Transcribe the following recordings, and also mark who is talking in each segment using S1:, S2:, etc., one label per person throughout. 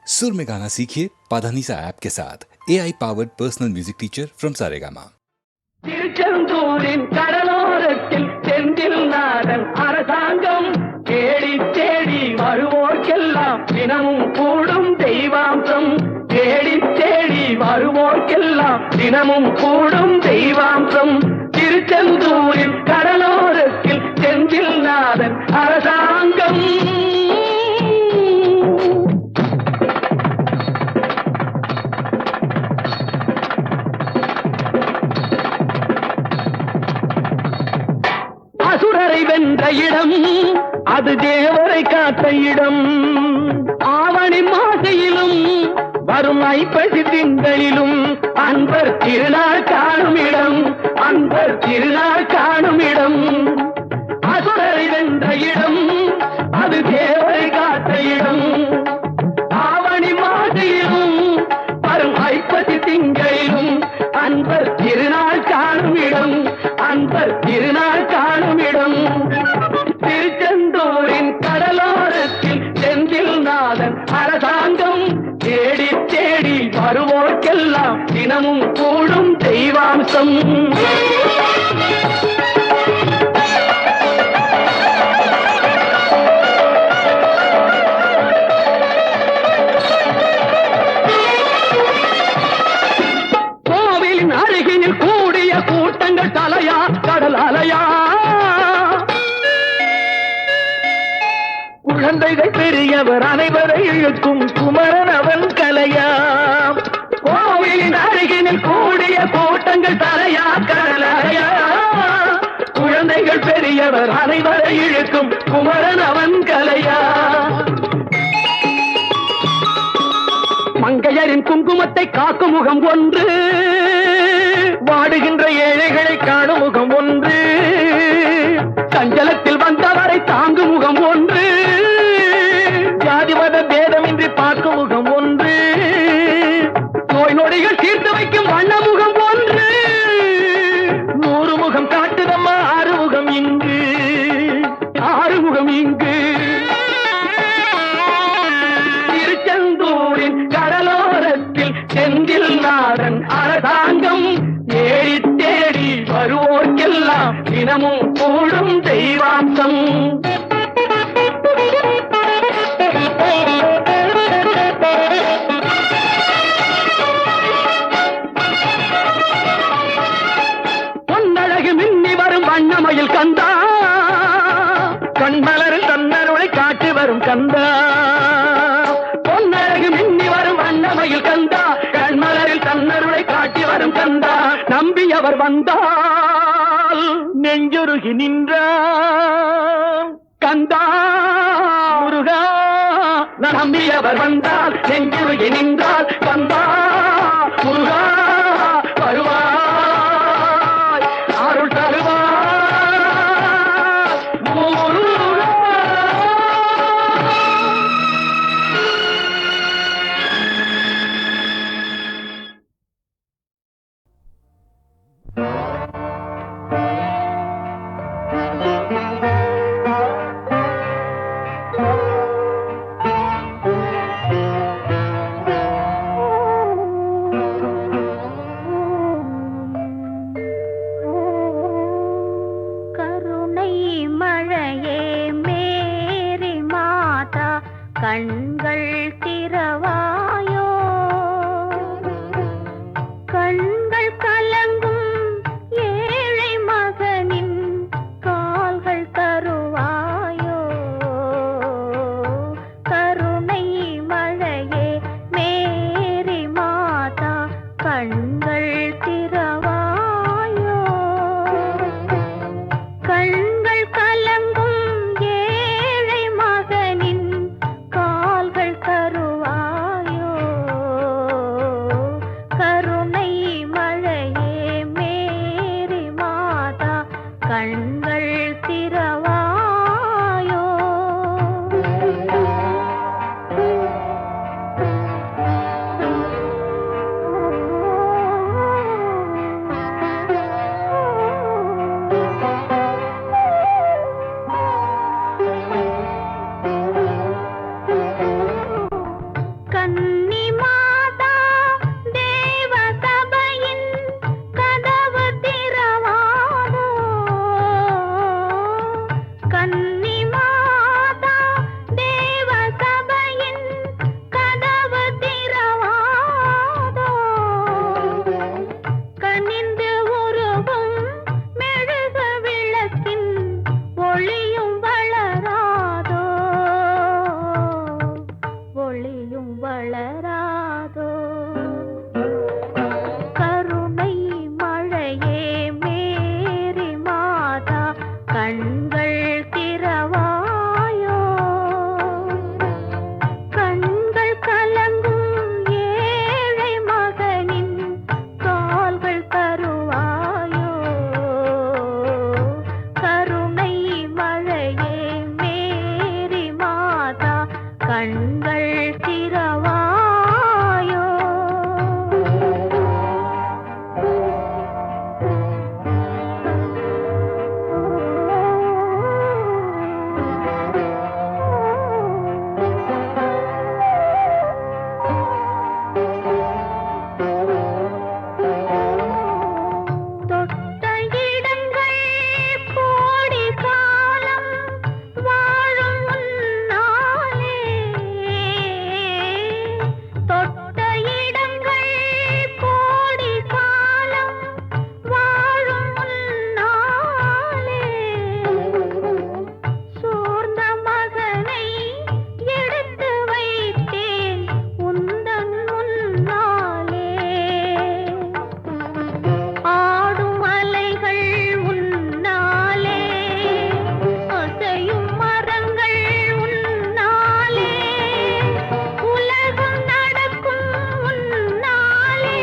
S1: सुर में गाना सीखिए पाधानीसा ऐप के साथ AI powered personal music teacher from Saregama.
S2: திருச்செந்தூரின் கடலோரத்தில் செந்தில் நாதன் அரசாங்கம் தேடி தேடி வருவோர்க்கெல்லாம் தினமும் கூடும் தெய்வாம்சம். தேடி தேடி வருவோர்க்கெல்லாம் தினமும் கூடும் தெய்வாம்சம். திருச்செந்தூரின் கடலோரத்தில் செந்தில் நாதன் அரசாங்கம். அசுரரை வென்ற இடம் அது தேவரை காத்த இடம். ஆவணி மாசையிலும் வரும் ஐப்பசி திங்களிலும் அன்பர் திருநாள் காணும் இடம். அன்பர் திருநாள் காணும் இடம். அசுரரை வென்ற இடம் அது தேவரை காத்த இடம். ஆவணி மாசையிலும் வரும் ஐப்பசி திங்களிலும் அன்பர் திருநாள் காணும் இடம். அன்பர் திருநாள் காணும் இடம். திருச்செந்தூரின் கடலோரத்தில் செந்தில் நாதன் அரசாங்கம் தேடி தேடி வருவோர்க்கெல்லாம் தினமும் கூடும் தெய்வாம்சம். கோவிலின் அருகினில் கூடிய கூட்டங்கள் தலையா கடல் அலையா. குழந்தைகள் பெரியவர் அனைவரை இழுக்கும் குமரன் அவன் கலையா. கோவிலின் அருகினில் கூடிய கூட்டங்கள் தலையா கடல் அலையா. குழந்தைகள் பெரியவர் அனைவரை இழுக்கும் குமரன் அவன் கலையா. மங்கையரின் குங்குமத்தை காக்கும் முகம் ஒன்று, வாடுகின்ற ஏழைகளை காணும் முகம் ஒன்று. சஞ்சலத்தில் வந்தவரை தாங்கும் முகம் ஒன்று, ஜாதிமத பேதமின்றி பார்க்கும் முகம் ஒன்று. நோய் நொடிகள் தீர்த்து வைக்கும் வண்ண முகம் ஒன்று. 100 முகம் காட்டுதம்மா ஆறுமுகம் இங்கு, ஆறுமுகம் இங்கு. திருச்செந்தூரின் கடலோரத்தில் செந்தில் நாதன் அரசாங்கம் தேடி தேடி வருவோர்க்கெல்லாம் தினமும் கூடும் தெய்வாம்சம். பொன்னழகு மின்னி வரும் வண்ணமயில் கந்தா, கண்மலரில் தன்னருளை காட்டி வரும் கந்தா. பொன்னழகு மின்னி வரும் வண்ணமயில் கந்தா, கண்மலரில் தன்னருளை காட்டி வரும் கந்தா. நம்பியவர் வந்தால் நெஞ்சுருகி நின்றான் கந்தா முருகா. நம்பியவர் வந்தால் நெஞ்சுருகி நின்றால் கந்தா முருகா. வருவாய் அருள் தருவாய் முருகா.
S3: கொடியும் வளராதோ கருணை மழையே மேரி மாதா கண்கள் திறவாயோ கண்கள் கலங்கும் ஏழை மகனின் கால்கள் தருவாயோ கருணை மழையே மேரி மாதா கண்கள் திறவாயோ தொட்ட இடங்கள் கோடி காலம் வாழும் முன்னாலே தொட்ட இடங்கள் கோடி காலம் வாழும் முன்னாலே சோர்ந்த மகனை எடுத்து வைத்தேன் உந்தன் முன்னாலே ஆடும் அலைகள் உன்னாலே அசையும் மரங்கள் உன்னாலே உலகம் நடக்கும் உன்னாலே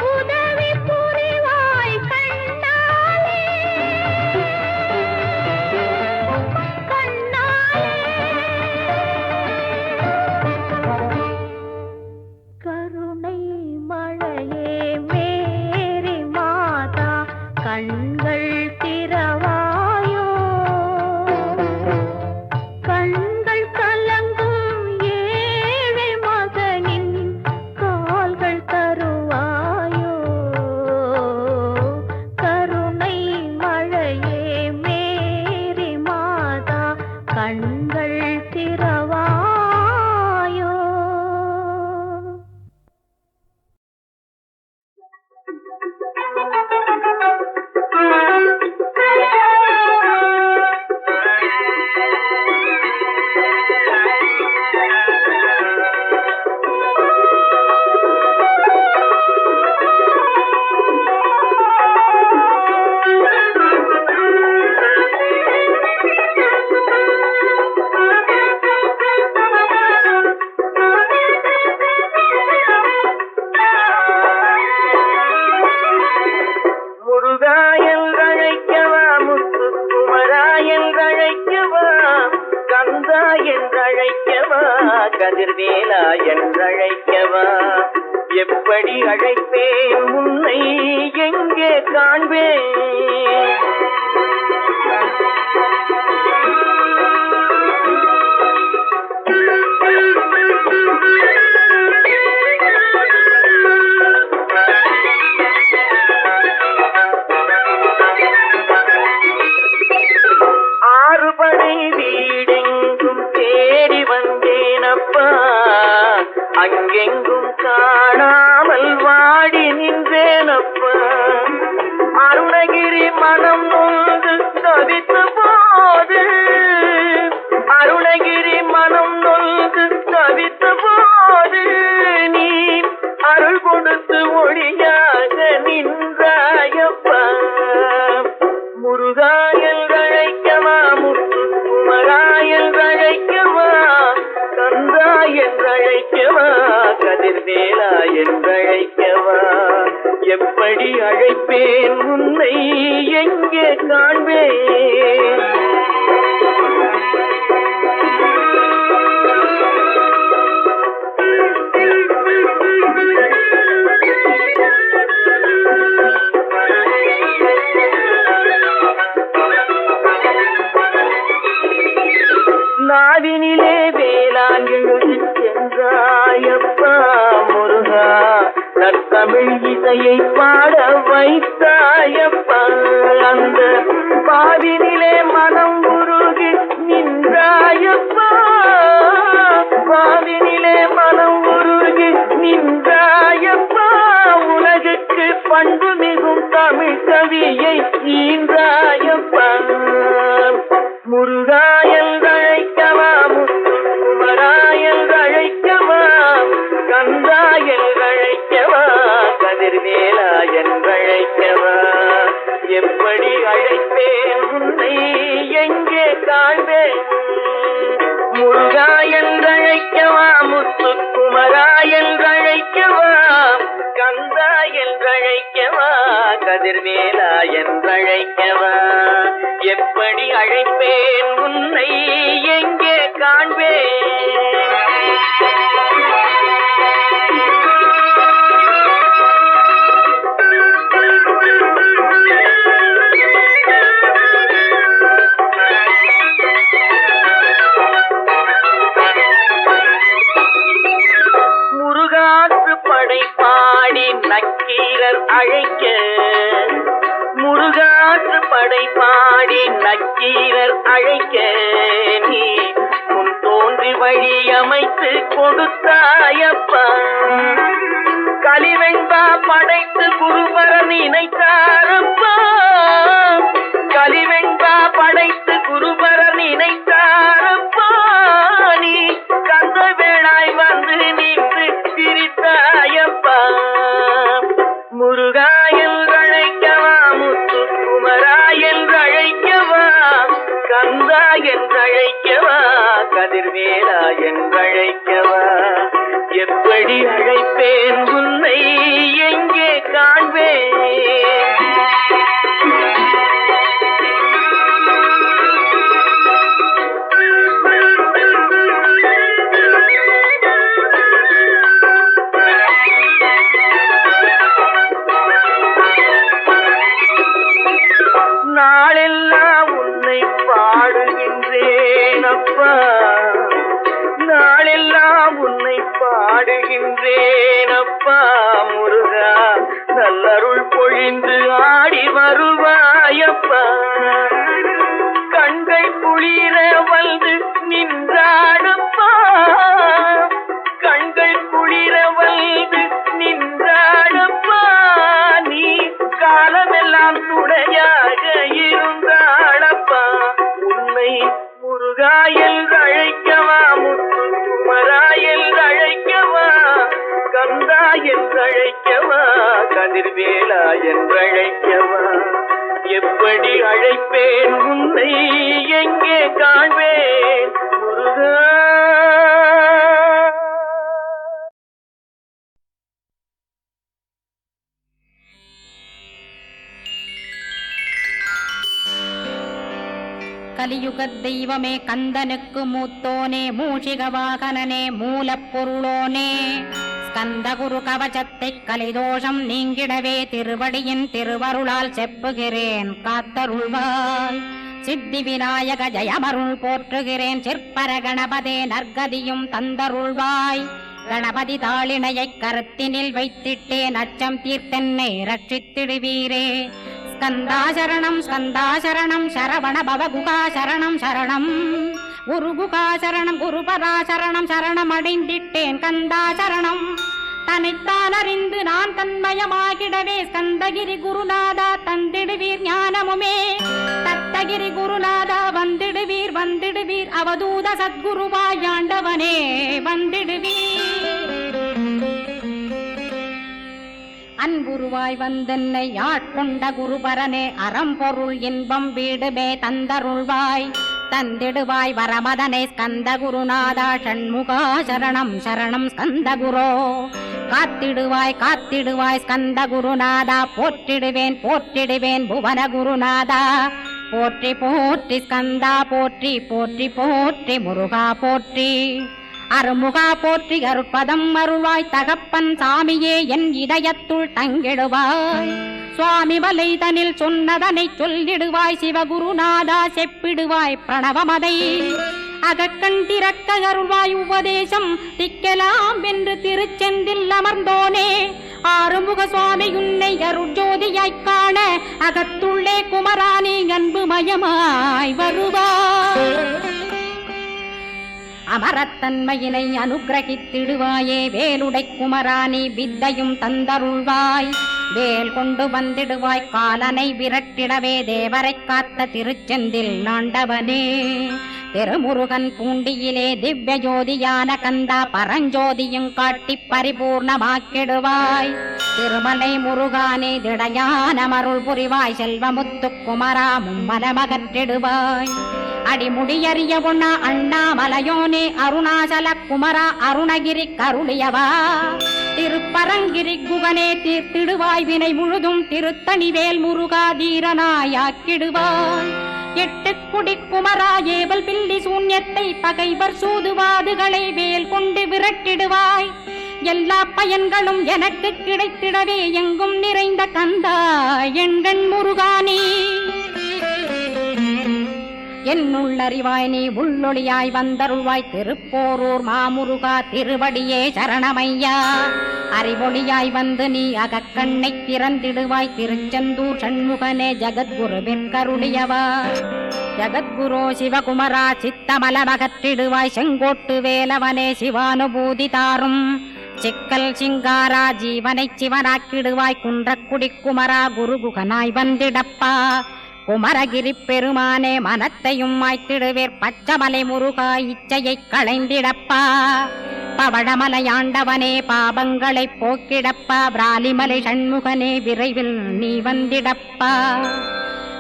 S3: உதவி புரிவாய் கண்ணாலே கருணை மழையே மேரி மாதா கண்கள் திறவாயோ கண்கள் கலங்கும் ஏழை மகனின் கால்கள் தருவாயோ கருணை மழையே மேரி மாதா கண்கள் திறவாயோ
S2: முருகா என்றழைக்கவா முத்துக்குமரா என்றழைக்கவா கந்தா என்றழைக்கவா கதிர்வேலா என்றழைக்கவா எப்படி அழைப்பேன் உன்னை எங்கே காண்பேன் ஆறுபடை வீடெங்கும் தேடி வந்தேனப்பா அங்கெங்கும் காணாமல் வாடி நின்றேனப்பா அருணகிரி மனம் நொந்து தவித்த போது அருணகிரி மனம் நொந்து தவித்த போது நீ அருள் கொடுத்து ஒளியாக நின்றாயப்பா முருகா என்றழைக்கவா முத்துக்குமரா என்றழைக்கவா கந்தா என்றழைக்கவா கதிர்வேலா என்றழைக்கவா எப்படி அழைப்பேன் உன்னை எங்கே காண்பேன் நாவினிலே வேளாண் எழுதி சென்றாயப்பா முருகா நற்தமிழ் இசையை பாட வைத்தாயப்பா அந்த பாவினிலே மனம் உருகி நின்றாயப்பா பாவினிலே மனம் உருகி நின்றாயப்பா உலகுக்கு பண்பு மிகும் தமிழ் கவியை ஈன்றாயப்பா முருகா என்றழைக்கவா முத்துக்குமரா என்றழை முத்துக்குமரா என்றழைக்கவா, கந்தா என்றழைக்கவா, கதிர்வேலா என்றழைக்கவா, எப்படி அழைப்பேன் உன்னை எங்கே காண்பேன்? முருகாற்று படைப்பாடி நக்கீரர் அழைக்க, முருகாற்று படைப்பாடி நக்கீரர் அழைக்க, நீ முன் தோன்றி வழி அமைத்து கொடுத்தாயப்பா. கலிவெண்பா படைத்து குருபர நினைத்தாரப்பா, கலிவெண்பா படைத்து குருபர நினைத்தாரப்பா. நீ கந்த வேளாய் வந்து நின்று சிரித்தாயப்பா. முருகா என்றழைக்கவா, முத்துக்குமரா என்றழைக்கவா, கந்தா என்றழைக்கவா, கதிர்வேலா என்றழைக்கவா, எப்படி அழைப்பேன் உன்னை எங்கே காண்பேன்? நாளெல்லாம் உன்னை பாடுகின்றேன் அப்பா, நாளெல்லாம் உன்னை பாடுகின்றேன் அப்பா. முருகா நல்லருள் பொழிந்து ஆடி வருவாயப்பா. கண்கள் குளிர வந்து நின்றாடப்பா, கண்கள் குளிர வந்து நின்றாடப்பா. நீ காலமெல்லாம் துணையாக இருந்தாளப்பா. உன்னை முருகா என்றழைக்கவா, முத்துக்குமரா என்றழைக்கவா, கந்தா என்றழைக்கவா, கதிர்வேலா என்றழைக்கவா, எப்படி அழைப்பேன் உன்னை எங்கே காண்பேன்? முருகா.
S4: கலியுகத் தெய்வமே கந்தனுக்கு மூத்தோனே, மூஷிக வாகனனே, மூலப்பொருளோனே, ஸ்கந்தகுரு கவசத்தை கலிதோஷம் நீங்கிடவே திருவடியின் திருவருளால் செப்புகிறேன் காத்தருள்வாய். சித்தி விநாயக ஜயமருள் போற்றுகிறேன், சிற்பர கணபதே நற்கதியும் தந்தருள்வாய். கணபதி தாளினையைக் கருத்தினில் வைத்திட்டேன், அச்சம் தீர்த்தென்னை ரட்சித்திடுவீரே. ஸ்கந்தாசரணம் ஸ்கந்தாசரணம், சரவண பவகுகாசரணம் சரணம், குருகுகாசரணம் குருபராசரணம், சரணம் அடைந்திட்டேன் கந்தாசரணம். தன்னைத்தான் அறிந்து நான் தன்மயமாகிடவே, ஸ்கந்தகிரி குருநாதா தந்திடுவீர் ஞானமுமே. தத்தகிரி குருநாதா வந்திடுவீர் வந்திடுவீர், அவதூத சத்குருவாயாண்டவனே வந்திடுவீர். அன்புருவாய் வந்தென்னை ஆட்கொண்ட குருபரனே, அறம்பொருள் இன்பம் வீடுமே தந்தருள்வாய். தந்திடுவாய் வரமதனை ஸ்கந்த குருநாதா, ஷண்முகா சரணம் சரணம் ஸ்கந்த குரோ. காத்திடுவாய் காத்திடுவாய் ஸ்கந்த குருநாதா, போற்றிடுவேன் போற்றிடுவேன் புவன குருநாதா. போற்றி போற்றி ஸ்கந்தா போற்றி, போற்றி போற்றி முருகா போற்றி. அருமுகா போற்றி அருட்பதம் அருள்வாய், தகப்பன் சாமியே என் இதயத்துள் தங்கிடுவாய். சுவாமி வலைதனில் சொன்னதனை சொல்லிடுவாய், சிவகுருநாதா செப்பிடுவாய் பிரணவமதை. அகக்கண் திறக்க அருள்வாய் உபதேசம் திக்கலாம் என்று திருச்செந்தில் அமர்ந்தோனே. ஆறுமுக சுவாமி உன்னை அருட்ஜோதியாய்க் காண, அகத்துள்ளே குமரானி அன்புமயமாய் வருவாய். அமரத்தன்மையினை அனுகிரகித்திடுவாயே, வேலுடை குமராணி வித்தையும் தந்தருள்வாய். வேல் கொண்டு வந்திடுவாய் காலனை விரட்டிடவே, தேவரை காத்த திருச்செந்தில் நாண்டவனே. திருமுருகன் பூண்டியிலே திவ்ய ஜோதியான கந்தா, பரஞ்சோதியும் காட்டி பரிபூர்ணமாக்கிடுவாய். திருமலை முருகானே திடையான மருள் புரிவாய், செல்வமுத்து குமரா மும்மலமகற்றிடுவாய். அடிமுடியறிய ஒண்ணா அண்ணாமலையோனே அருணாசல குமரா அருணகிரி கருளியவா திருப்பரங்கிரி குகனே தீர்த்திடுவாய் வினை முழுதும் திருத்தணிவேல் முருகா தீரனாயாக்கிடுவாய் எட்டு குடி குமரா ஏவல் பில்லி சூன்யத்தை பகைவர் சூதுவாதுகளை வேல் கொண்டு விரட்டிடுவாய் எல்லா பயன்களும் எனக்கு கிடைத்திடவே எங்கும் நிறைந்த கந்தா எண்கண் முருகானே என்னுள்ளறிவாய் நீ உள்ளொளியாய் வந்தருள்வாய் திருப்போரூர் மாமுருகா திருவடியே சரணமையா அறிவொளியாய் வந்து நீ அகக்கண்ணை திறந்திடுவாய் திருச்செந்தூர் சண்முகனே ஜகத்குருவின் கருளியவா ஜகத்குரோ சிவகுமரா சித்தமலமகற்றிடுவாய் செங்கோட்டு வேலவனே சிவானுபூதி தாரும் சிக்கல் சிங்காரா ஜீவனை சிவனாக்கிடுவாய் குன்றக்குடி குமரா குருகுகனாய் வந்திடப்பா குமரகிரி பெருமானே மனத்தையும் மாய்த்திடுவேர் பச்சமலை முருகா இச்சையை களைந்திடப்பா பவழமலையாண்டவனே பாபங்களை போக்கிடப்பா பிராலிமலை சண்முகனே விரைவில் நீ வந்திடப்பா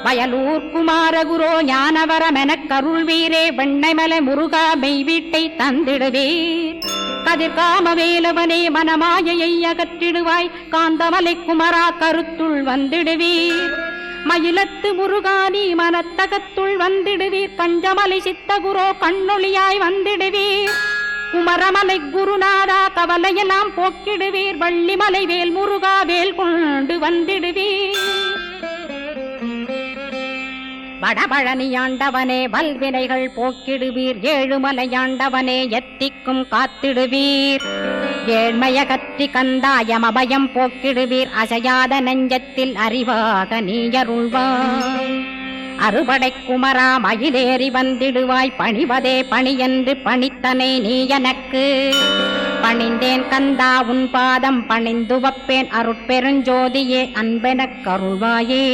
S4: வயலூர் குமாரகுரோ ஞானவரமெனக் கருள்வீரே வெண்ணைமலை முருகா மெய் வீட்டை தந்திடுவீர் கதிர்காம வேலவனே மனமாயையை அகற்றிடுவாய் காந்தமலை குமரா கருத்துள் வந்திடுவீர் மயிலத்து முருகானி மனத்தகத்துள் வந்திடுவீர் கஞ்சமலை சித்தகுரோ கண்ணொளியாய் வந்திடுவீர் குமரமலை குருநாதா கவலையெல்லாம் போக்கிடுவீர் வள்ளிமலை வேல் முருகா வேல் கொண்டு வந்திடுவீர் வடபழனியாண்டவனே வல்வினைகள் போக்கிடுவீர் ஏழுமலையாண்டவனே எத்திக்கும் காத்திடுவீர் ஏழ்மைய கத்தி கந்தாயம் அபயம் போக்கிடுவீர் அசையாத நெஞ்சத்தில் அறிவாக நீயருள்வாய் அறுபடை குமரா மயிலேறி வந்திடுவாய் பணிவதே பணியென்று பணித்தனை நீ எனக்கு பணிந்தேன் கந்தா உன் பாதம் பணிந்து வப்பேன் அருட்பெருஞ்சோதியே அன்பெனக் கருள்வாயே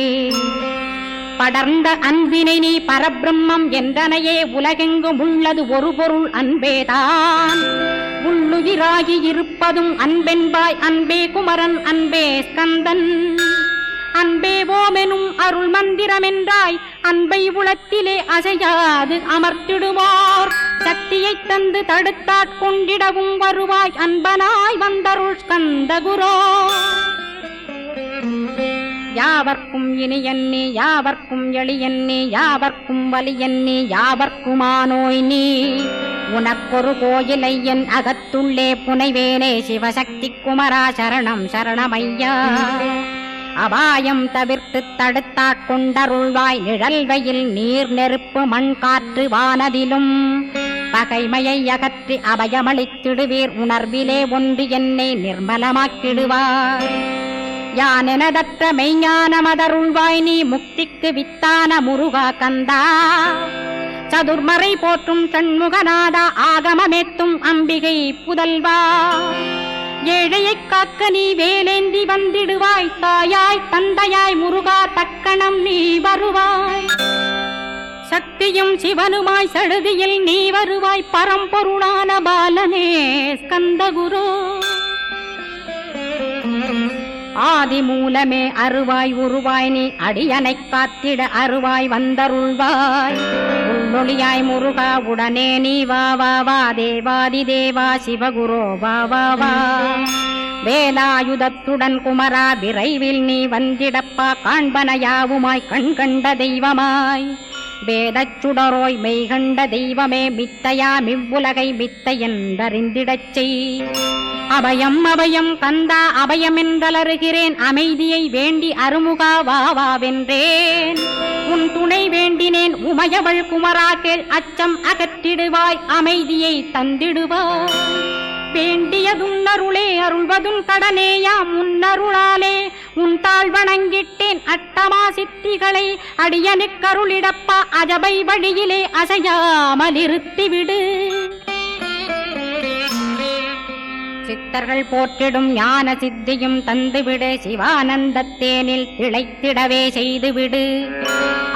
S4: படர்ந்த அன்பினை நீ பரபிரம்மம் என்றனையே உலகெங்கும் உள்ளது ஒரு பொருள் அன்பேதான் உள்ளுயிராகி இருப்பதும் அன்பென்பாய் அன்பே குமரன் அன்பே ஸ்கந்தன் அன்பே ஓமெனும் அருள் மந்திரமென்றாய் அன்பை உளத்திலே அசையாது அமர்த்திடுவார் சக்தியை தந்து தடுத்தாட்கொண்டிடவும் வருவாய் அன்பனாய் வந்தருள் ஸ்கந்தகுரோ யாவர்க்கும் இனியன்னி யாவர்க்கும் எளியன்னி யாவர்க்கும் வலியன்னி யாவர்க்குமானோய் நீ உனக்கொரு கோயிலை என் அகத்துள்ளே புனைவேனே சிவசக்தி குமரா சரணம் சரணமையா அபாயம் தவிர்த்து தடுத்தாட்கொண்டருள்வாய் நிழல் வெயில் நீர் நெருப்பு மண் காற்று வானதிலும் பகைமையை அகற்றி அபயமளித்திடுவீர் உணர்விலே ஒன்று என்னை நிர்மலமாக்கிடுவார் யானெனதற்ற மெய்ஞானமதருள்வாய் நீ முக்திக்கு வித்தான முருகா கந்தா சதுர்மறை போற்றும் சண்முகநாதா ஆகமமேத்தும் அம்பிகை புதல்வா ஏழையைக் காக்க நீ வேலேந்தி வந்திடுவாய் தாயாய் தந்தையாய் முருகா தக்கணம் நீ வருவாய் சக்தியும் சிவனுமாய் சடுதியில் நீ வருவாய் பரம்பொருளான பாலனே ஸ்கந்தகுரு ஆதி மூலமே அருவாய் உருவாய் நீ அடியனைக் காத்திட அருவாய் வந்தருள்வாய் உள்ளொளியாய் முருகா உடனே நீ வா வா வா தேவாதி தேவா சிவகுரோ வா வா வா வேலாயுதத்துடன் குமரா விரைவில் நீ வந்திடப்பா காண்பனையாவுமாய் கண் கண்ட தெய்வமாய் வேதச் சுடரோய் மெய்கண்ட தெய்வமே மித்தையா மிவ்வுலகை மித்தை என்றறிந்திடச் செய் அபயம் அபயம் கந்தா அபயமென்றலறுகிறேன் அமைதியை வேண்டி அருமுகா வாவென்றேன் உன் துணை வேண்டினேன் உமையவள் குமரா கேள் அச்சம் அகற்றிடுவாய் அமைதியை தந்திடுவாய் வேண்டியதும் அருளே அருள்வதும் கடனேயாம் உன்னருளாலே உன் தாழ் வணங்கிட்டேன் அட்டமா சித்திகளை அடியனுக்கருளிடப்பா அஜபை வழியிலே அசையாமலிருத்திவிடு சித்தர்கள் போற்றிடும் ஞான சித்தியும் தந்துவிடு சிவானந்தத்தேனில் திளைத்திடவே செய்துவிடு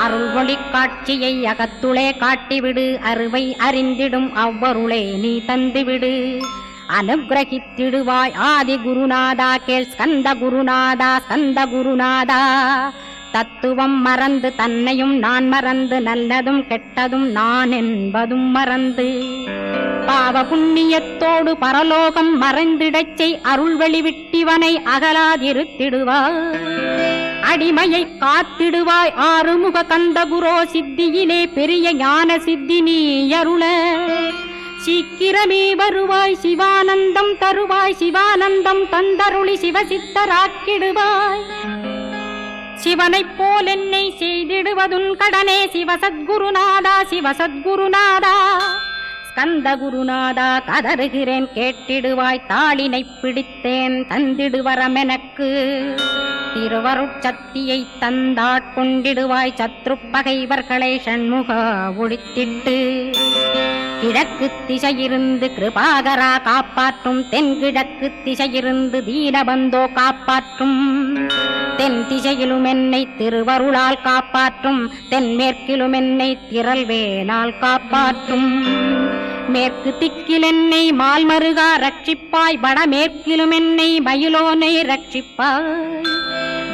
S4: அருள் ஒளி காட்சியை அகத்துளே காட்டிவிடு அருவை அறிந்திடும் அவ்வருளே நீ தந்துவிடு அனுகிரகித்திடுவாய் ஆதி குருநாதா கேள் ஸ்கந்த குருநாதா ஸ்கந்த குருநாதா தத்துவம் மறந்து தன்னையும் நான் மறந்து நல்லதும் கெட்டதும் நான் என்பதும் மறந்து பாவ புண்ணியத்தோடு பரலோகம் மறைந்திடச் செய் அருள் வெளிவிட்டிவனை அகலாதிருத்திடுவாய் அடிமையை காத்திடுவாய் ஆறுமுக கந்தகுரோ சித்தியிலே பெரிய ஞான சித்தி நீ அருள சீக்கிரமே வருவாய் சிவானந்தம் தருவாய் சிவானந்தம் தந்தருளி சிவசித்தராக்கிடுவாய் சிவனைப் போல் என்னை செய்திடுவதுன் கடனே சிவசத்குருநாதா சிவசத்குருநாதா ஸ்கந்த குருநாதா கதறுகிறேன் கேட்டிடுவாய் தாளினை பிடித்தேன் தந்திடுவரமெனக்கு திருவருட்சக்தியை தந்தாட்கொண்டிடுவாய் சத்ருப்பகைவர்களை ஷண்முகா ஒழித்திட்டு கிழக்கு திசையிருந்து கிருபாகரா காப்பாற்றும் தென்கிழக்கு திசையிருந்து தீனபந்தோ காப்பாற்றும் தென் திசையிலும் என்னை திருவருளால் காப்பாற்றும் தென்மேற்கிலும் என்னை திரள்வேலால் காப்பாற்றும் மேற்கு திக்கில் என்னை மால்மருகா ரட்சிப்பாய் வடமேற்கிலும் என்னை மயிலோனை ரட்சிப்பாய்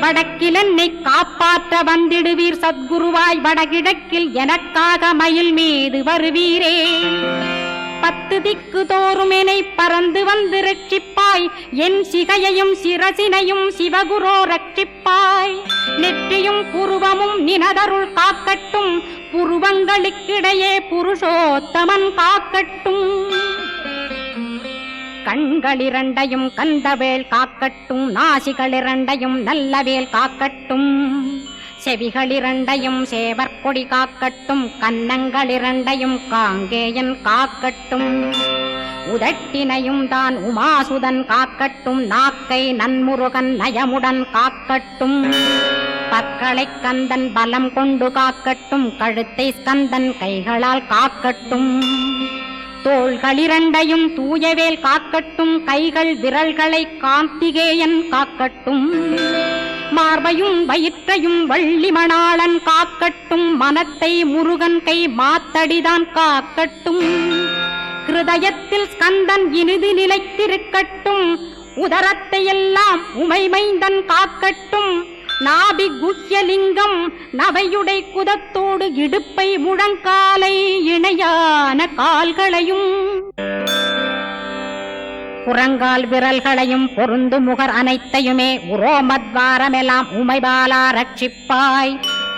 S4: வடக்கில் என்னை காப்பாற்ற வந்திடுவீர் சத்குருவாய் வடகிழக்கில் எனக்காக மயில் மீது வருவீரே 10 திக்கு தோறும் என்னை பறந்து வந்து ரட்சிப்பாய் என் சிகையையும் சிரசினையும் சிவகுரோ ரட்சிப்பாய் நெற்றியும் புருவமும் நினதருள் காக்கட்டும் புருவங்களுக்கிடையே புருஷோத்தமன் காக்கட்டும் கண்களிரண்டையும் கந்தவேல் காக்கட்டும் நாசிகளிரண்டையும் நல்லவேல் காக்கட்டும் செவிகளிரண்டையும் சேவற்கொடி காக்கட்டும் கன்னங்களிரண்டையும் காங்கேயன் காக்கட்டும் உதட்டினையும் தான் உமாசுதன் காக்கட்டும் நாக்கை நன்முருகன் நயமுடன் காக்கட்டும் பற்களை கந்தன் பலம் கொண்டு காக்கட்டும் கழுத்தை ஸ்கந்தன் கைகளால் காக்கட்டும் தோள்களிரண்டையும் தூயவேல் காக்கட்டும் கைகள் விரல்களை கார்த்திகேயன் காக்கட்டும் மார்பையும் வயிற்றையும் வள்ளிமணாளன் காக்கட்டும் மனத்தை முருகன் கை மாத்தடிதான் காக்கட்டும் கிருதயத்தில் ஸ்கந்தன் இனிது நிலைத்திருக்கட்டும் உதரத்தை எல்லாம் உமைமைந்தன் காக்கட்டும் நாபி குஹ்யலிங்கம் நவையுடை குதத்தோடு இடுப்பை முழங்காலை இணையான கால்களையும் புறங்கால் விரல்களையும் பொருந்து முகர் அனைத்தையுமே உரோமத்வாரமெல்லாம் உமைபாலா ரட்சிப்பாய்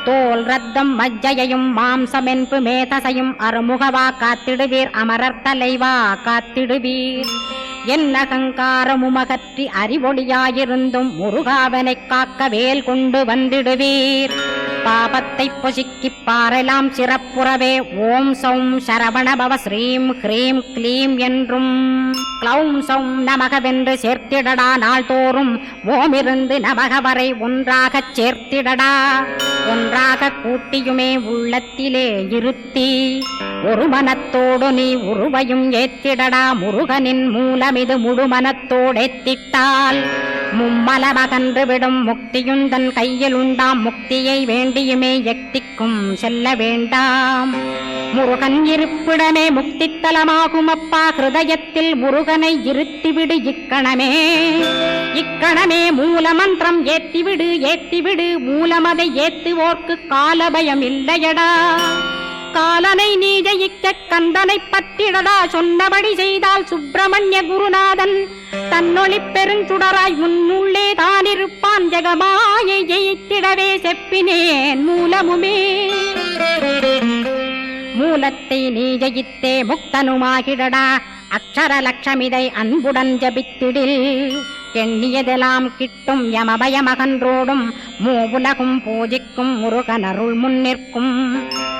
S4: தோல் ரத்தம் மஜ்ஜையையும் மாம்சமென்பு மேதசையும் அருமுகவா காத்திடுவீர் அமரர் தலைவா காத்திடுவீர் என் அகங்காரமுமகற்றி அறிவொளியாயிருந்தும் முருகாவனைக் காக்க வேல் கொண்டு வந்திடுவீர் பாபத்தை பொசுக்கிப் பாரெலாம் சிறப்புறவே ஓம் சௌம் சரவணபவ ஸ்ரீம் ஹ்ரீம் க்ளீம் என்றும் க்ளௌம் சௌம் நமகவென்று சேர்த்திடடா நாள்தோறும் ஓமிருந்து நமக வரை ஒன்றாகச் சேர்த்திடடா ஒன்றாக கூட்டியுமே உள்ளத்திலே இருத்தி ஒரு மனத்தோடு நீ உருவையும் ஏத்திடடா முருகனின் மூலமிது முழு மனத்தோடேத்திட்டால் மும்மலமகன்று விடும் முக்தியுந்தன் கையில் உண்டாம் முக்தியை வேண்டியுமே எக்திக்கும் செல்ல வேண்டாம் முருகன் இருப்பிடமே முக்தித்தலமாகும் அப்பா ஹிருதயத்தில் முருகனை இருத்திவிடு இக்கணமே இக்கணமே மூலமந்திரம் ஏத்திவிடு மூலமதை ஏத்துவோர்க்கு காலபயம் இல்லையடா காலனை நீ ஜெயிக்க கந்தனை பற்றிடடா சொன்னபடி செய்தால் சுப்பிரமணிய குருநாதன் தன்னொளி பெருஞ்சுடராய் முன்னுள்ளே தானிருப்பான் ஜெகமாயை ஜெயித்திடவே செப்பினேன் மூலமுமே மூலத்தை நீ ஜெயித்தே முக்தனுமாகிடடா அக்ஷர லட்சமிதை அன்புடன் ஜபித்திடில் எண்ணியதெல்லாம் கிட்டும் யமபயமகன்றோடும் மூவுலகும் பூஜிக்கும் முருகனருள் முன்னிற்கும்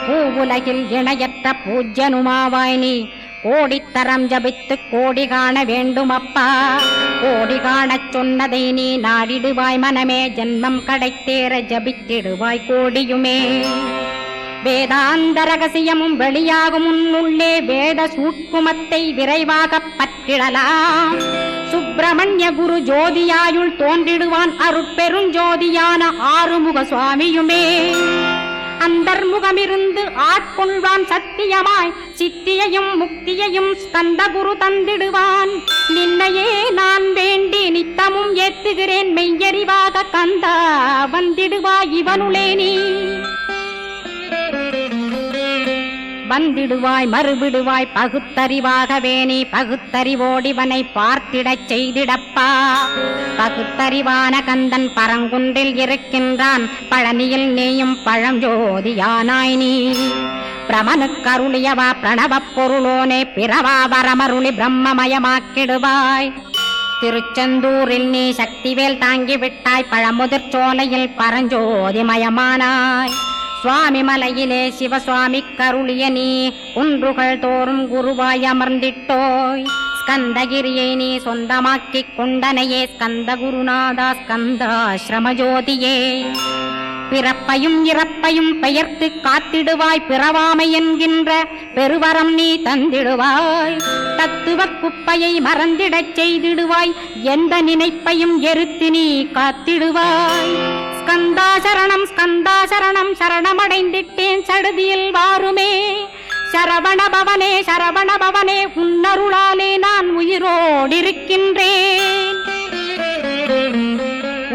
S4: பூவுலகில் இணையற்ற பூஜ்யனுமாவாய் நீ கோடித்தரம் ஜபித்து கோடி காண வேண்டுமப்பா கோடி காணச் சொன்னதை நீ நாடிடுவாய் மனமே ஜென்மம் கடைத்தேற ஜபித்திடுவாய் கோடியுமே வேதாந்த ரகசியமும் வெளியாகும் உன்னுள்ளே வேத சூட்குமத்தை விரைவாகப் பற்றிடலாம் சுப்பிரமணிய குரு ஜோதியாயுள் தோன்றிடுவான் அருட்பெருஞ்சோதியான ஆறுமுக சுவாமியுமே அந்தர்முகமிருந்து ஆட்கொள்வான் சத்தியமாய் சித்தியையும் முக்தியையும் ஸ்கந்த குரு தந்திடுவான் நின்னையே நான் வேண்டி நித்தமும் ஏத்துகிறேன் மெய்யறி பகுத்தறிவாக கந்தா வந்திடுவாய் இவனுளே நீ வந்திடுவாய் மறுவிடுவாய் பகுத்தறிவாகவே நீ பகுத்தறிவோடிவனை பார்த்திடச் செய்திடப்பா பகுத்தறிவான கந்தன் பரங்குன்றில் இருக்கின்றான் பழனியில் நீயும் பழஞ்சோதியானாய் நீ பிரமனுக்கருளியவா பிரணவப் பொருளோனே பிறவா வரமருளி பிரம்மமயமாக்கிடுவாய் திருச்செந்தூரில் நீ சக்திவேல் தாங்கிவிட்டாய் பழமுதிர் சோலையில் பரஞ்சோதிமயமானாய் சுவாமி மலையிலே சிவசுவாமி கருளிய நீ குன்றுகள் தோறும் குருவாய் அமர்ந்திட்டோய் ஸ்கந்தகிரியை நீ சொந்தமாக்கிக் கொண்டனையே ஸ்கந்த குருநாதா ஸ்கந்தாஸ்ரமஜோதியே பிறப்பையும் இறப்பையும் பெயர்த்து காத்திடுவாய் பிறவாமை என்கின்ற பெருவரம் நீ தந்திடுவாய் தத்துவ குப்பையை மறந்திடச் செய்திடுவாய் எந்த நினைப்பையும் எரித்து நீ காத்திடுவாய் ஸ்கந்தா சரணம் சரணமடைந்திட்டேன் சடுதியில் வாருமே சரவணபவனே சரவணபவனே உன்னருளாலே நான் உயிரோடிருக்கின்றேன்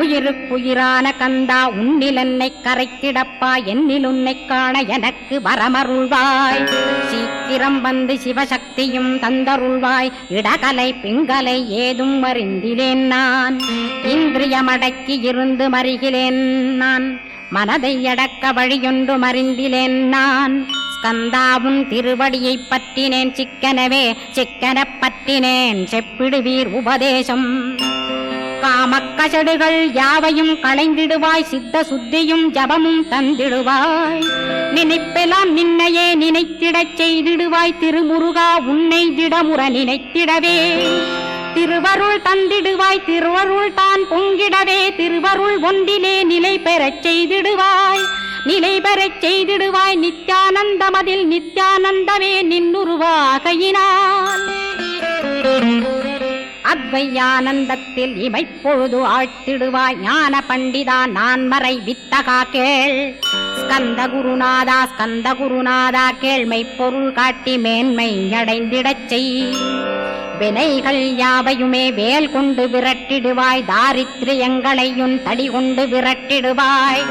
S4: உயிருக்குயிரான கந்தா உன்னில் என்னை கரைத்திடப்பா என்னில் உன்னை காண எனக்கு வரமருள்வாய் சீக்கிரம் வந்து சிவசக்தியும் தந்தருள்வாய் இடகலை பிங்கலை ஏதும் அறிந்திலேன் நான் இந்திரியமடக்கி இருந்து மறிகிலேன் நான் மனதை அடக்க வழியொன்று மறிந்திலேன் நான் ஸ்கந்தாவும் திருவடியை பற்றினேன் சிக்கனவே சிக்கனப் பற்றினேன் செப்பிடுவீர் உபதேசம் காமக்கசடுகள் யாவையும் களைந்திடுவாய் சித்த சுத்தியும் ஜபமும் தந்திடுவாய் நினைப்பெல்லாம் நின்னையே நினைத்திடச் செய்திடுவாய் திருமுருகா உன்னை திடமுற நினைத்திடவே திருவருள் தந்திடுவாய் திருவருள் தான் பொங்கிடவே திருவருள் ஒன்றிலே நிலை பெறச் செய்திடுவாய் நிலை பெறச் செய்திடுவாய் நித்யானந்தமதில் நித்யானந்தமே நின்னுருவாகையினால் அத்வையானந்தத்தில் இமைப்பொழுது ஆழ்த்திடுவாய் ஞான பண்டிதா நான் மறை வித்தகா கேள் ஸ்கந்த குருநாதா கேள்மை பொருள் காட்டி மேன்மை அடைந்திடச் செய் வினைகள் யாவையுமே வேல் கொண்டு விரட்டிடுவாய் தாரித்ரியங்களையும் தடி கொண்டு விரட்டிடுவாய்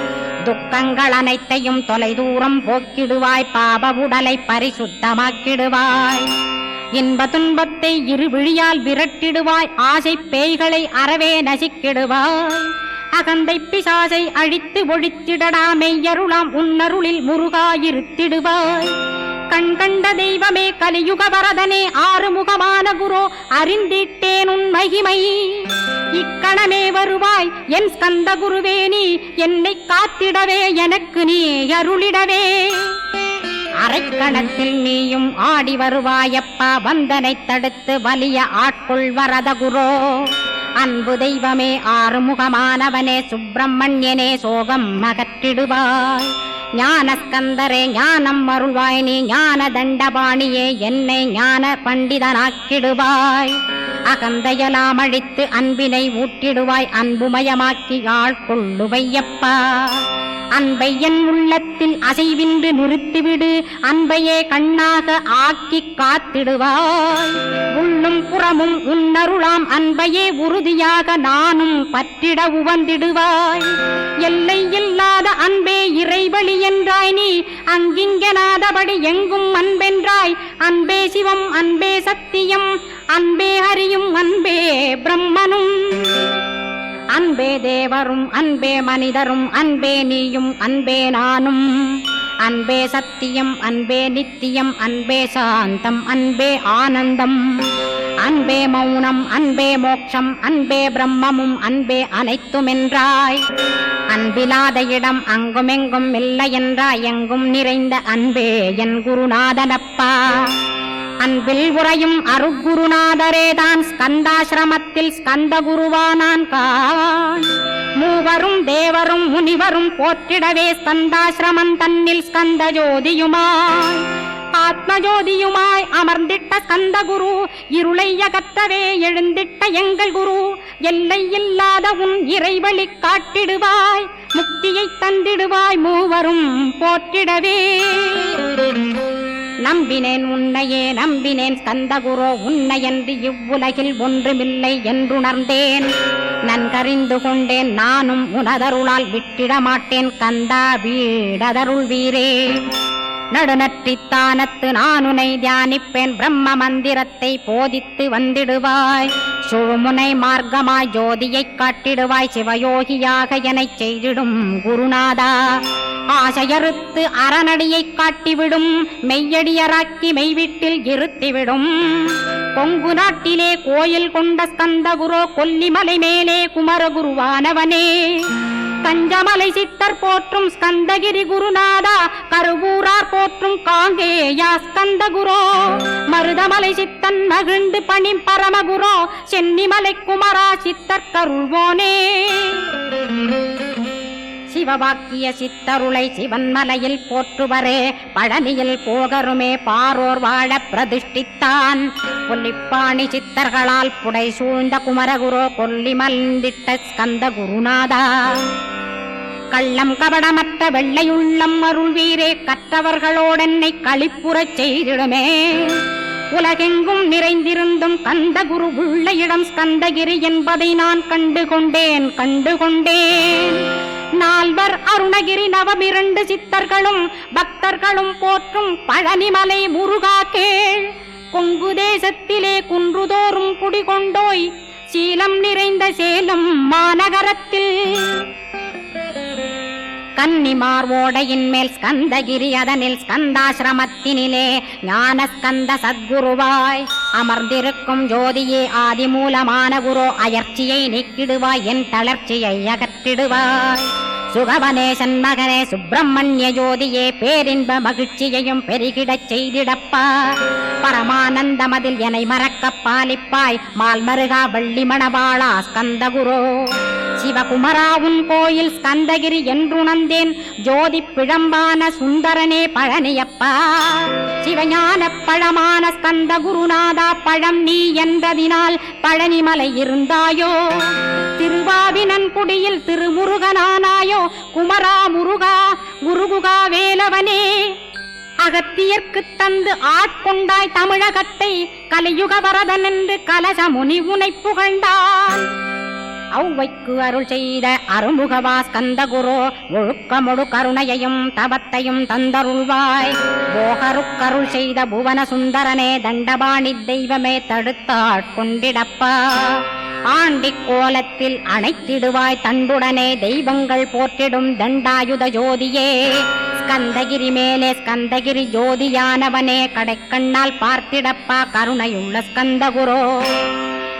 S4: துக்கங்கள் அனைத்தையும் தொலைதூரம் போக்கிடுவாய் பாப உடலை பரிசுத்தமாக்கிடுவாய் இன்ப துன்பத்தை இரு விழியால் விரட்டிடுவாய் ஆசை பேய்களை அறவே நசிக்கிடுவாய் அகந்தை பிசாசை அழித்து ஒழித்திடடா மெய்யருளாம் உன்னருளில் முருகாயிருத்திடுவாய் கண் கண்ட தெய்வமே கலியுக வரதனே ஆறுமுகமான குரோ அறிந்திட்டேன் உன் மகிமை இக்கணமே வருவாய் என் ஸ்கந்த குருவே நீ என்னை காத்திடவே எனக்கு நீ அருளிடவே அரைக்கணத்தில் நீயும் ஆடி வருவாயப்பா வந்தனை தடுத்து வலிய ஆட்கொள் வரத குரோ அன்பு தெய்வமே ஆறுமுகமானவனே சுப்பிரமணியனே சோகம் அகற்றிடுவாய் ஞானஸ்கந்தரே ஞானம் அருள்வாய் நீ ஞான தண்டபாணியே என்னை ஞான பண்டிதனாக்கிடுவாய் அகந்தையலாம் அழித்து அன்பினை ஊட்டிடுவாய் அன்புமயமாக்கி ஆட்கொள்ளுவையப்பா அன்பை என் உள்ளத்தில் அசைவின்றி நிறுத்திவிடு அன்பையே கண்ணாக ஆக்கி காத்திடுவாய் உள்ளும் புறமும் உன்னருளாம் அன்பையே உறுதியாக நானும் பற்றிட உவந்திடுவாய் எல்லை இல்லாத அன்பே இறைவழி என்றாய் நீ அங்கிங்கனாதபடி எங்கும் அன்பென்றாய் அன்பே சிவம் அன்பே சத்தியம் அன்பே ஹரியும் அன்பே பிரம்மனும் அன்பே தேவரும் அன்பே மனிதரும் அன்பே நீயும் அன்பே நானும் அன்பே சத்தியம் அன்பே நித்தியம் அன்பே சாந்தம் அன்பே ஆனந்தம் அன்பே மௌனம் அன்பே மோட்சம் அன்பே பிரம்மமும் அன்பே அனைத்துமென்றாய் அன்பிலாத இடம் அங்குமெங்கும் இல்லை என்றாய் எங்கும் நிறைந்த அன்பே என் குருநாதனப்பா அன்பில் உறையும் அருக்குருநாதரேதான் ஸ்கந்தாசிரமத்தில் ஸ்கந்த குருவானான் கான் மூவரும் தேவரும் முனிவரும் போற்றிடவே ஸ்கந்தாசிரமம் தன்னில் ஸ்கந்த ஜோதியுமாய் ஆத்மஜோதியுமாய் அமர்ந்திட்ட ஸ்கந்த குரு இருளை அகற்றவே எழுந்திட்ட எங்கள் குரு எல்லை இல்லாத உன் இறைவழி காட்டிடுவாய் முக்தியை தந்திடுவாய் மூவரும் போற்றிடவே நம்பினேன் உன்னையே நம்பினேன் ஸ்கந்த குரு உன்னையன்றி இவ்வுலகில் ஒன்றுமில்லை என்றுணர்ந்தேன் நன்கறிந்து கொண்டேன் நானும் உனதருளால் விட்டிட மாட்டேன் கந்தா வீடதருள் வீரே. நடுநற்றித்தானத்து நானுனை தியானிப்பேன் பிரம்ம மந்திரத்தை போதித்து வந்திடுவாய். சுழுமுனை மார்க்கமாய் ஜோதியைக் காட்டிடுவாய் சிவயோகியாக எனச் செய்திடும் குருநாதா. ஆசையறுத்து அறநடியைக் காட்டிவிடும் மெய்யடியராக்கி மெய்வீட்டில் இருத்திவிடும். கொங்கு நாட்டிலே கோயில் கொண்ட ஸ்கந்தகுரோ கொல்லிமலை மேலே குமரகுருவானவனே. கஞ்சமலை சித்தர் போற்றும் ஸ்கந்தகிரி குருநாதா கருவூரார் போற்றும் காங்கேயா ஸ்கந்தகுரோ. மருதமலை சித்தன் மகிழ்ந்து பணி பரமகுரோ சென்னிமலை குமரா சித்தர் கருள்வோனே. சிவவாக்கிய சித்தருளை சிவன்மலையில் போற்றுவரே பழனியில் போகருமே பாரோர் வாழ பிரதிஷ்டித்தான். கொல்லிப்பாணி சித்தர்களால் புடை சூழ்ந்த குமரகுரோ கொல்லி மல்ந்திட்ட ஸ்கந்த குருநாதா. கள்ளம் கபடமற்ற வெள்ளையுள்ளம் அருள் வீரே கற்றவர்களோடென்னை களிப்புறச் செய்திடுமே. உலகெங்கும் நிறைந்திருந்தும் கந்தகுரு உள்ள இடம் ஸ்கந்தகிரி என்பதை நான் கண்டுகொண்டேன். நால்வர் அருணகிரி நவமிரண்டு சித்தர்களும் பக்தர்களும் போற்றும் பழனிமலை முருகா கேள். கொங்கு தேசத்திலே குன்றுதோறும் குடிகொண்டோய் சீலம் நிறைந்த சேலம் மாநகரத்தில். கன்னிமார் ஓடையின் மேல் ஸ்கந்தகிரி அதனில் ஸ்கந்தாசிரமத்தினிலே ஞான ஸ்கந்த சத்குருவாய் அமர்ந்திருக்கும் ஜோதியே ஆதிமூலமான குரு அயற்சியை நீக்கிடுவாய் என் தளர்ச்சியை அகற்றிடுவாய். சுகவனேசன் மகனே சுப்பிரமணிய ஜோதியே பேரின்ப மகிழ்ச்சியையும் பெருகிடச் செய்திடப்பா. பரமானந்தமதில் என்னை மறக்க பாலிப்பாய் மால்மருகா வள்ளி மணவாளா ஸ்கந்தகுரோ. சிவகுமராவுன் கோயில் ஸ்கந்தகிரி என்றுணர்ந்தேன் ஜோதி பிழம்பான சுந்தரனே பழனியப்பா. சிவஞான பழமான ஸ்கந்த குருநாதா பழம் நீ என்றதினால் பழனிமலை இருந்தாயோ. திருவாவினன் குடியில் திருமுருகனானாயோ குமரா முருகா குருகுகா வேலவனே. அகத்தியர்க்கு தந்து ஆட்கொண்டாய் தமிழகத்தை கலியுக வரதன் என்று கலச முனி உனை புகழ்ந்தான். ஔவைக்கு அருள் செய்த அருமுகவா ஸ்கந்தகுரோ ஒழுக்கமொடு கருணையையும் தவத்தையும் தந்தருள்வாய். போகருக்கருள் செய்த புவன சுந்தரனே தண்டபாணி தெய்வமே தடுத்தாட்கொண்டிடப்பா. ஆண்டிக் கோலத்தில் அணைத்திடுவாய் தண்டுடனே தெய்வங்கள் போற்றிடும் தண்டாயுத ஜோதியே. ஸ்கந்தகிரி மேலே ஸ்கந்தகிரி ஜோதியானவனே கடைக்கண்ணால் பார்த்திடப்பா கருணையுள்ள ஸ்கந்தகுரோ.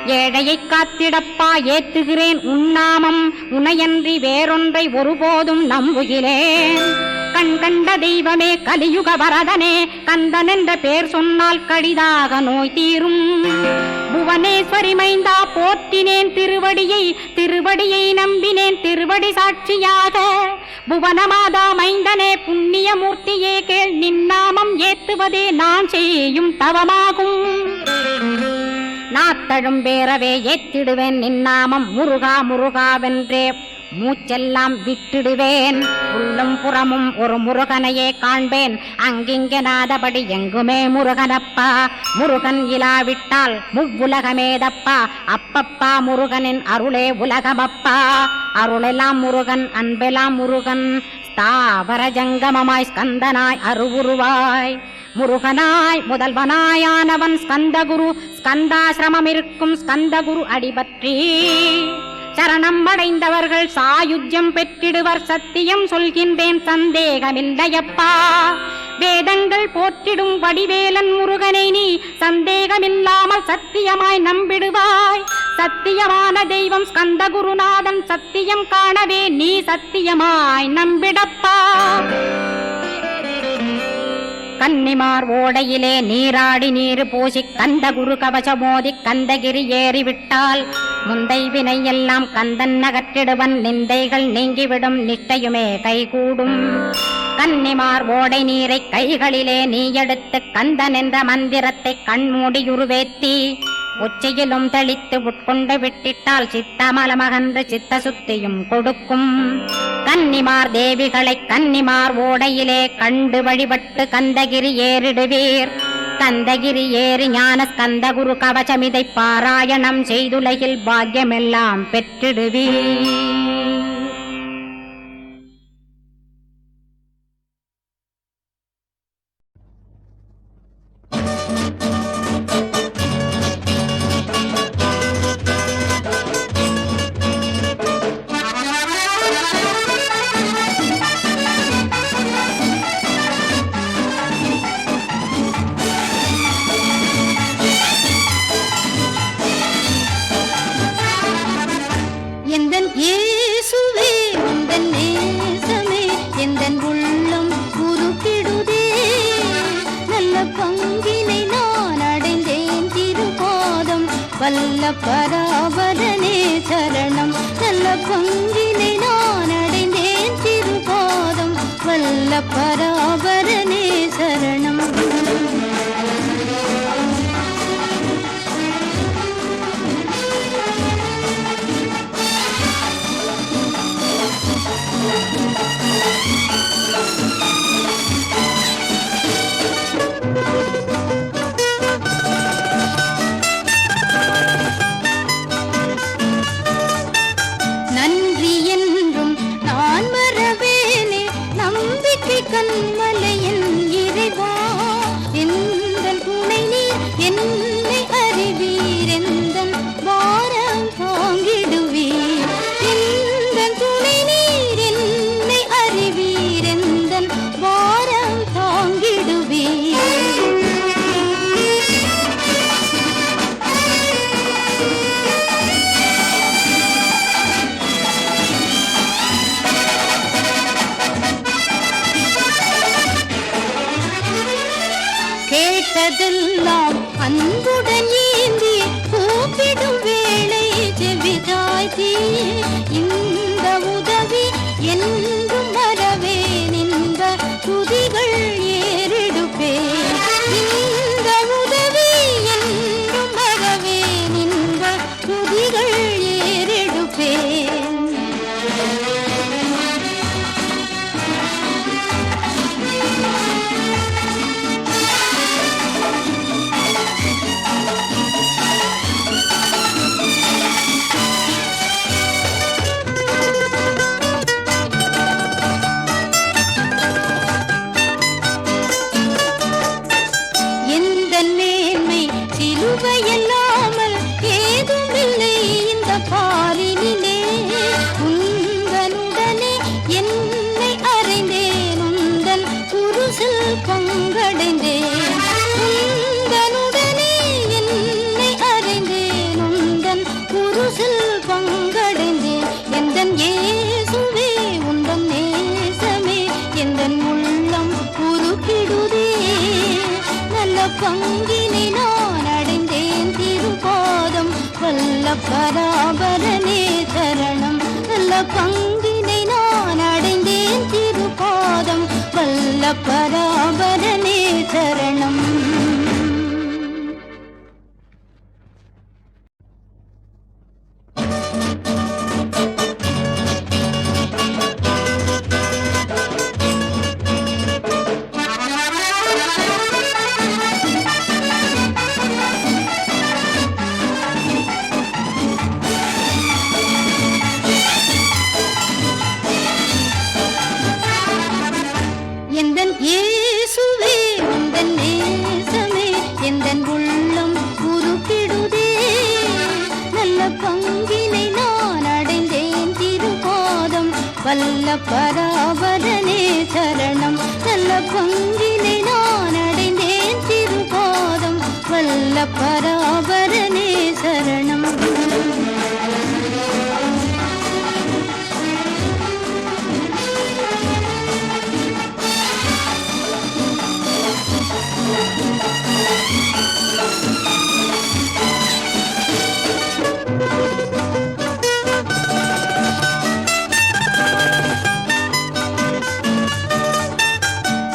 S4: ஏழையை காத்திடப்பா ஏத்துகிறேன் உன்னாமம் உனையன்றி வேறொன்றை ஒருபோதும் நம்புகிறேன். கண் கண்ட தெய்வமே கலியுக வரதனே கந்தன் என்ற பேர் சொன்னால் கடிதாக நோய் தீரும். புவனேஸ்வரி மைந்தா போற்றினேன் திருவடியை நம்பினேன் திருவடி சாட்சியாக. புவனமாதா மைந்தனே புண்ணியமூர்த்தியே கேள் நின்னாமம் ஏத்துவதே நான் செய்யும் தவமாகும். நாத்தழும் பேரவே ஏத்திடுவேன் நின்னாமம் முருகா முருகாவென்றே மூச்செல்லாம் விட்டிடுவேன். உள்ளும் புறமும் ஒரு முருகனையே காண்பேன் அங்கிங்கனாதபடி எங்குமே முருகனப்பா. முருகன் இலாவிட்டால் முவ்வுலகமேதப்பா. அப்பப்பா முருகனின் அருளே உலகமப்பா. அருளெல்லாம் முருகன் அன்பெல்லாம் முருகன் ஸ்தாவர ஜங்கமமாய் ஸ்கந்தனாய் அருவுருவாய். முருகனாய் முதல்வனாயானவன் ஸ்கந்தகுரு. ஸ்கந்தாசிரமம் இருக்கும் ஸ்கந்தகுரு அடிபற்றி சரணம் அடைந்தவர்கள் சாயுஜ்யம் பெற்றிடுவர். சத்தியம் சொல்கின்றேன் சந்தேகமில்லையப்பா. வேதங்கள் போற்றிடும் வடிவேலன் முருகனை நீ சந்தேகமில்லாமல் சத்தியமாய் நம்பிடுவாய். சத்தியமான தெய்வம் ஸ்கந்தகுருநாதன் சத்தியம் காணவே நீ சத்தியமாய் நம்பிடப்பா. கன்னிமார் ஓடையிலே நீராடி நீரு பூசி கந்தகுரு கவசமோதி கந்தகிரி ஏறிவிட்டால் முந்தை வினை எல்லாம் கந்தன் அகற்றிடுவன். நிந்தைகள் நீங்கிவிடும் நிஷ்டையுமே கைகூடும். கன்னிமார் ஓடை நீரை கைகளிலே நீ எடுத்து கந்தன் என்ற மந்திரத்தை கண்மூடியுருவேத்தி உச்சியிலும் தெளித்து உட்கொண்டு விட்டிட்டால் சித்தமலமகன்று சித்த சுத்தியும் கொடுக்கும். கன்னிமார் தேவிகளை கன்னிமார் ஓடையிலே கண்டு வழிபட்டு கந்தகிரி ஏறிடுவீர். ஸ்கந்தகிரி ஏறி ஞான ஸ்கந்த குரு கவசமிதை பாராயணம் செய்துலகில் பாக்கியமெல்லாம் பெற்றிடுவீர்.
S3: எந்தன் இயேசுவே உந்தன் நேசமே எந்தன் உள்ளம் உருக்கிடுதே. நல்ல பங்கினை நான் அடைந்தேன் திருபாதம் வல்ல பராபரனே சரணம். நல்ல பங்கினை நான் அடைந்தேன் திருபாதம் வல்ல பராபரனே சரணம். நன்றி என்றும் நான் மறவேனே நம்பிக்கை கண்மலையின் இறைவா. எந்தன் துணை நீர் என்னை அறிவீர் எந்தன் வாரம் தாங்கிடுவீர். எந்தன் துணை நீர் என்னை அறிவீர் எந்தன் வாரம் தாங்கிடுவீர். கேட்டதெல்லாம் அன்புடன் ஏந்தி கூப்பிடும் வேளை செவிதாய்த்தி. இந்த உதவி என்றும் மறவேன் இன்ப துதிகள் ஏறெடுப்பேன். இந்த உதவி என்றும் மறவேன் இன்ப துதிகள் ஏறெடுப்பேன். எந்தன் மேன்மை சிலுவையல்லாமல் ஏதுமில்லை இந்த பாரினிலே. உந்தனுடனே என்னை அறைந்தேன் உந்தன் குருசில் பங்கடைந்தேன். உந்தனுடனே என்னை அறைந்தேன் உந்தன் குருசில் பங்கடைந்தேன். எந்தன் இயேசுவே உந்தன் நேசமே எந்தன் உள்ளம் உருக்கிடுதே. நல்ல பங்கினை நான் அடைந்தேன் திருபாதம் வல்ல பராபரனே சரணம். நல்ல பங்கினை நான் அடைந்தேன் திருபாதம் வல்ல பராபரனே சரணம். எந்தன் இயேசுவே உந்தன் நேசமே எந்தன் உள்ளம் உருக்கிடுதே. நல்ல பங்கினை நான் அடைந்தேன் திருபாதம் வல்ல பராபரனே சரணம். நல்ல பங்கினை நான் அடைந்தேன் திருபாதம் வல்ல பராபரனே சரணம்.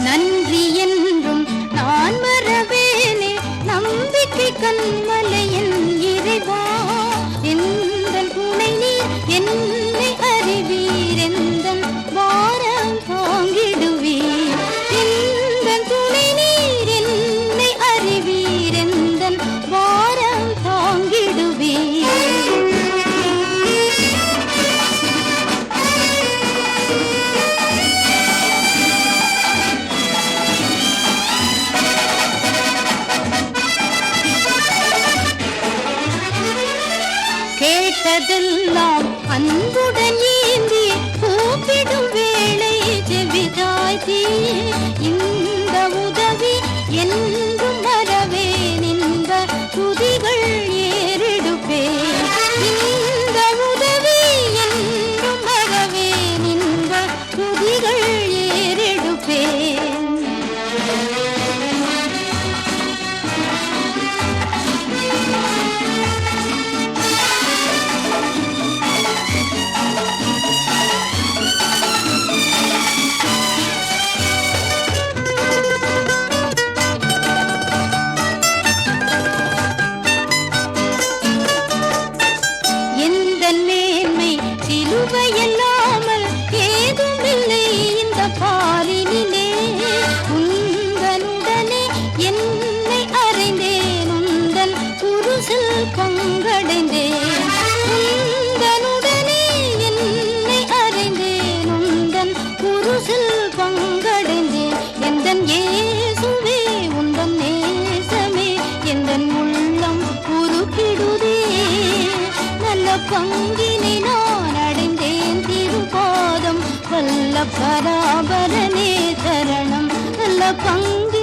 S3: நன்றி என்றும் நான் மறவேனே நம்பிக்கை கேட்டதெல்லாம் அன்புடன் ஏந்தி கூப்பிடும் வேளை செவிதாய்த்தி இந்த உதவி என்றும் வரவேன் இந்த துதிகள் ஏறெடுப்பேன் இந்த உதவி என்றும் வரவேன் இந்த துதிகள் ஏறெடுப்பேன் சிலுவையல்லாமல் ஏதுமில்லை இந்த பாரினிலே உந்தனுடனே என்னை அறைந்தேன் உந்தன் குருசில் பங்கடைந்தேன் உந்தனுடனே என்னை அறைந்தேன் உந்தன் குருசில் பங்கடைந்தேன் எந்தன் இயேசுவே உந்தன் நேசமே எந்தன் உள்ளம் உருக்கிடுதே நல்ல பங்கினை நான் அடைந்தேன் திருப்பாதம் வல்ல பராபரனே சரணம் நல்ல பங்கு